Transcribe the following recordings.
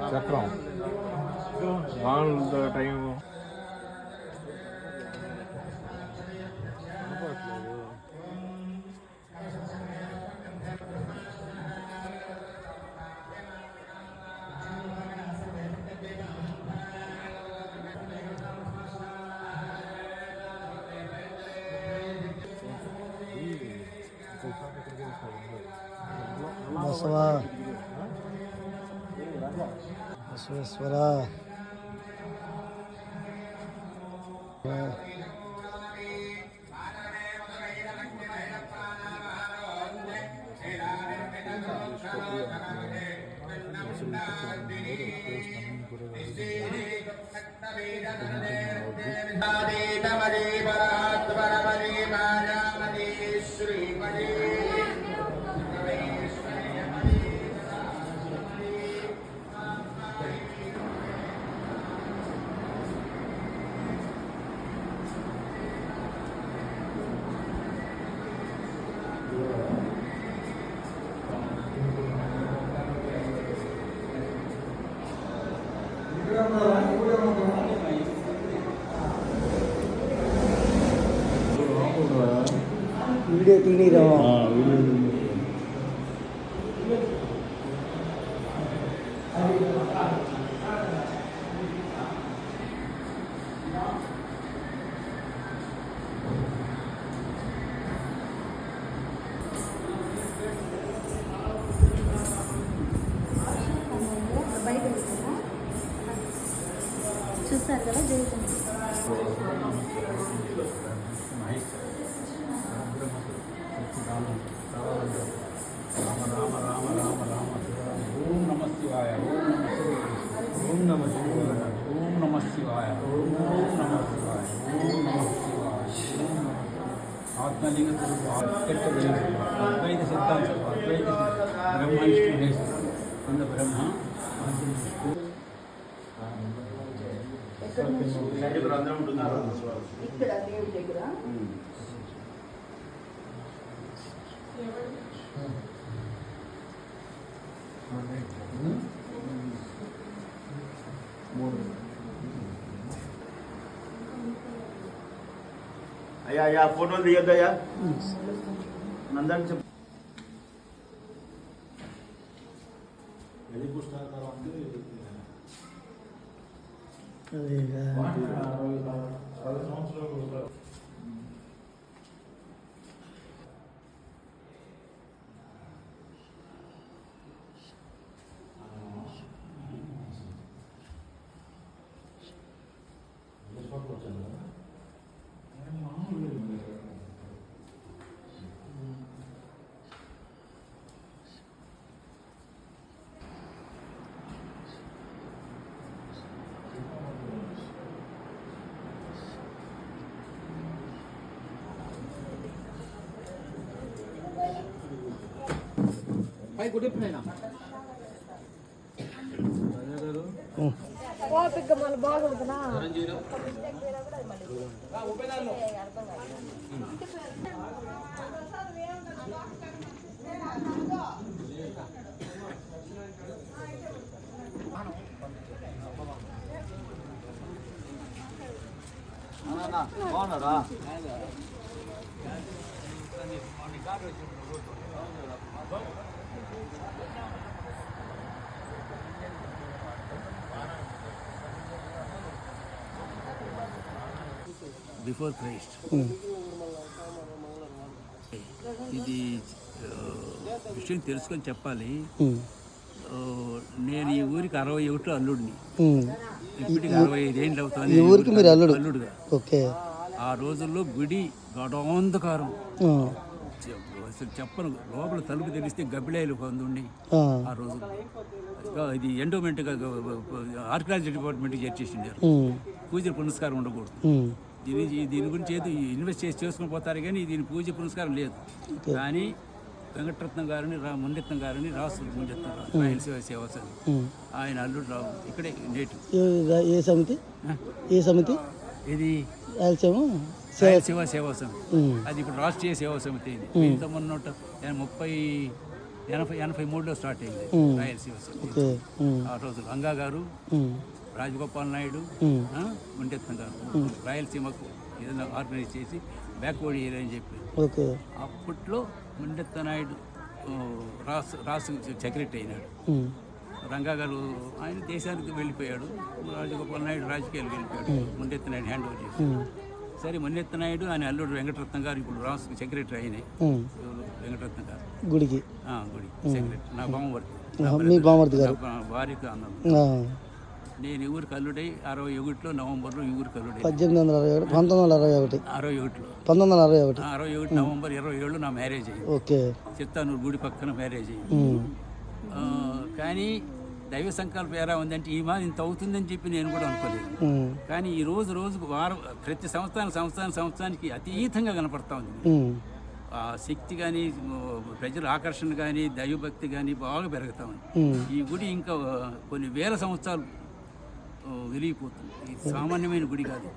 చక్రం వాళ్ళ time Basava Basaveshwara video తీయరా చూసారు కదా జరుగుతుంది. రామ రామ రామ రామ రామ ఓం నమ శివాయ ఓం నమ శివాయ ఓం నమ శివాయ ఓం నమ శివాయ ఓం నమ శివాయ ఆత్మలింగ అద్వైత సిద్ధాంత అద్వైత బ్రహ్మ విష్ణు అంద బ్రహ్మ ఇక్కడ దేవుడి దగ్గర అయ్యా ఫోటోలు తీయొద్దయ్యా నందని చెప్పు పై గుడిపోయినా ఓపిక మళ్ళీ బాగుంటుందా బాగున్నారా? బిఫోర్ క్రైస్ట్ ఇది విషయం తెలుసుకొని చెప్పాలి. నేను ఈ ఊరికి 61 అల్లుడిని. ఇప్పటికి 65 ఏళ్ళు అవుతుంది. ఈ ఊరికి మీరు అల్లుడుగా. ఓకే. ఆ రోజుల్లో గుడి గడోంధకారం, అసలు చెప్పను. లోపల తలుపు తెలిస్తే గబ్బిళాయిలు పొందుండి ఆ రోజు ఇది ఎండోమెంట్ ఆర్కియాలజీ డిపార్ట్మెంట్కి చేర్చేసిండారు. పూజ పునస్కారం ఉండకూడదు. దీని గురించి ఏదో ఇన్వెస్ట్ చేసుకుని పోతారు కానీ దీని పూజ పునస్కారం లేదు. కానీ వెంకటరత్నం గారిని ముండెత్తం గారిని రాయలసీమ సేవ ఆయన అల్లుడు రావు ఇక్కడే నేటివ్. ఏ సమితి? ఏ సమితి ఇది? రాయలసీమ సేవా సమితి. అది ఇప్పుడు రాష్ట్రీయ సేవా సమితి. ఇది 1983లో స్టార్ట్ అయింది రాయలసీమ సమితి. ఆ రోజు రంగా గారు, రాజగోపాల్ నాయుడు, ముండెత్తం గారు రాయలసీమకు ఏదైనా ఆర్గనైజ్ చేసి బ్యాక్వర్డ్ ఏరియా అని చెప్పి అప్పట్లో ముండెత్త నాయుడు రాష్ట్ర సెక్రటరీ అయినాడు. రంగా గారు ఆయన దేశానికి వెళ్ళిపోయాడు. రాజగోపాల్ నాయుడు రాజకీయాలకు వెళ్ళిపోయాడు. ముండెత్త నాయుడు హ్యాండ్ ఓవర్ చేసి సరే ముండెత్త నాయుడు ఆయన అల్లుడు వెంకటరత్నం గారు ఇప్పుడు రాష్ట్ర సెక్రటరీ అయినాయి. వెంకటరత్నం గారు గుడికి సెక్రటరీ. నా బామర్ది గారు వారికి అన్నాను. నేను ఈ ఊరికి అల్లుడై 61 నవంబర్లో ఈ ఊరికి అల్లుడై 1961 నవంబర్ 27 నా మ్యారేజ్ అయ్యింది. ఓకే. చిత్తానూరు గుడి పక్కన మ్యారేజ్ అయ్యింది. కానీ దైవ సంకల్పం ఎలా ఉందంటే ఈ మాది ఇంత అవుతుందని చెప్పి నేను కూడా అనుకోలేదు. కానీ ఈ రోజుకు ప్రతి సంవత్సరానికి అతీతంగా కనపడతా ఉంది. ఆ శక్తి కానీ ప్రజల ఆకర్షణ కానీ దైవభక్తి కానీ బాగా పెరుగుతా ఉంది. ఈ గుడి ఇంకా కొన్ని వేల సంవత్సరాలు వెలిగిపోతుంది. ఇది సామాన్యమైన గుడి కాదు.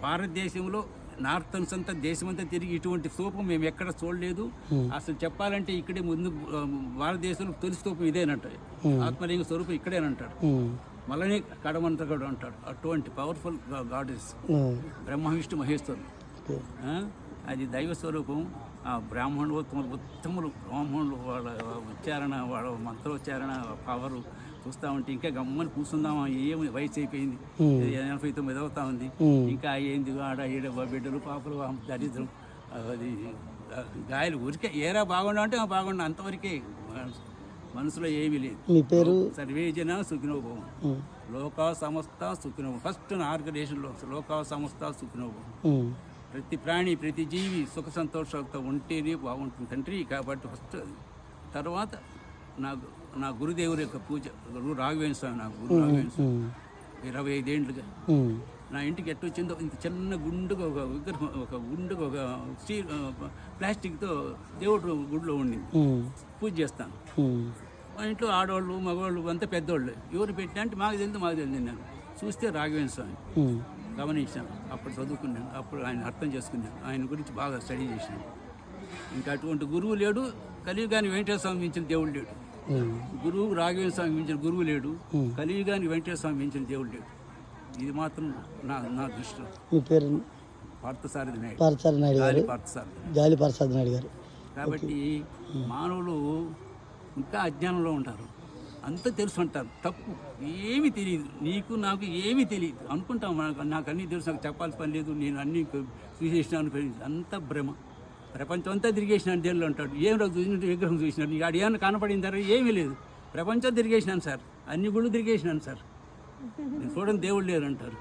భారతదేశంలో నార్థన్స్ అంతా దేశమంతా తిరిగి ఇటువంటి స్తూపం మేము ఎక్కడ చూడలేదు. అసలు చెప్పాలంటే ఇక్కడే ముందు భారతదేశంలో తొలి స్తూపం ఇదేనంట. ఆత్మలింగ స్వరూపం ఇక్కడేనంటాడు. మళ్ళీ కడమంతగడు అంటాడు. అటువంటి పవర్ఫుల్ గాడెస్ బ్రహ్మ విష్ణు మహేశ్వరులు. అది దైవ స్వరూపం. ఆ ఉత్తములు బ్రాహ్మణులు వాళ్ళ ఉచ్చారణ, వాళ్ళ మంత్రోచ్చారణ పవరు చూస్తూ ఉంటే ఇంకా గమ్మని కూర్చుందామా. ఏమి వయసు అయిపోయింది, 89 అవుతా ఉంది. ఇంకా ఏంది ఆడ ఈడ బిడ్డలు పాపలు దరిద్రం అది గాయలు ఊరికే ఏరా బాగుండా అంటే బాగుండా అంతవరకే. మనసులో ఏమీ లేదు. మీ పేరు? సర్వేజన సుఖినోభవం, లోకా సమస్త సుఖినోభవం. ఫస్ట్ నా ఆర్గనైజేషన్లో లోకా సమస్త సుఖినోభవం. ప్రతి ప్రాణి ప్రతి జీవి సుఖ సంతోషాలతో ఉంటేనే బాగుంటుంది తండ్రి. కాబట్టి ఫస్ట్ తర్వాత నా గురుదేవుని యొక్క పూజ. గురువు రాఘవేంద్ర స్వామి, నా గురువు రాఘవేంద్ర స్వామి 25 ఏళ్ళుగా నా ఇంటికి ఎట్టు వచ్చిందో ఇంత చిన్న గుండుగా ఒక విగ్రహం, ఒక గుండుగా ఒక స్టీల్ ప్లాస్టిక్తో దేవుడు గుడిలో ఉండింది. పూజ చేస్తాను. మా ఇంట్లో ఆడవాళ్ళు మగవాళ్ళు అంతా పెద్దవాళ్ళు. ఎవరు పెట్టినా అంటే మాకు తెలియదు. నేను చూస్తే రాఘవేంద్ర స్వామి గమనించాను. అప్పుడు చదువుకున్నాను. అప్పుడు ఆయన అర్థం చేసుకున్నాను. ఆయన గురించి బాగా స్టడీ చేశాను. ఇంకా అటువంటి గురువు లేడు. కలియుగాని వెంకటేశ్వర స్వామి మించిన దేవుడు లేడు. గురువు రాఘవేంద్ర స్వామి మించిన గురువు లేడు. కలియుగాని వెంకటేశ్వర స్వామి మించిన దేవుడు లేడు. ఇది మాత్రం నా దృష్టిలో. మీ పేరు? పార్థసారథి నాయుడు. గాలి పార్థసారథి నాయుడు గారు. కాబట్టి మానవులు ఇంకా అజ్ఞానంలో ఉంటారు. అంతా తెలుసు అంటారు. తప్పు. ఏమీ తెలియదు. నీకు నాకు ఏమీ తెలియదు అనుకుంటాం. నాకు అన్నీ తెలుసు, నాకు చెప్పాల్సిన పని లేదు, నేను అన్నీ చూసేసినాను. అంతా భ్రమ. ప్రపంచం అంతా తిరిగేసినాను దేవుళ్ళు అంటాడు. ఏం రోజు చూసినట్టు విగ్రహం చూసినాడు. నీకు ఆడు ఏమన్నా కనపడిందారా? ఏమీ లేదు. ప్రపంచం తిరిగేసినాను సార్, అన్ని గుళ్ళు తిరిగేసినాను సార్, నేను చూడని దేవుళ్ళు లేరు అంటారు.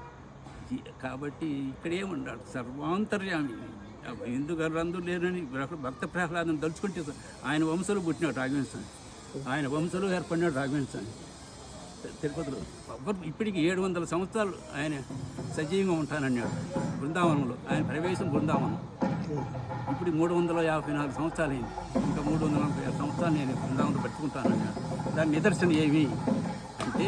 కాబట్టి ఇక్కడ ఏమన్నాడు? సర్వాంతర్యామి. ఎందుకు అందరూ లేరని భక్త ప్రహ్లాదం తలుచుకుంటే ఆయన వంశంలో పుట్టినాడు రాఘవేంద్ర స్వామి. ఆయన వంశంలో ఏర్పడినాడు రాఘవేంద్ర స్వామి తిరుపతిలో. ఇప్పటికి 700 సంవత్సరాలు ఆయన సజీవంగా ఉంటానన్నాడు బృందావనంలో. ఆయన ప్రవేశం బృందావనం. ఇప్పుడు 354 సంవత్సరాలు అయింది. ఇంకా 345 సంవత్సరాలు నేను బృందావనంలో పెట్టుకుంటానన్నాడు. దాని నిదర్శనం ఏమి అంటే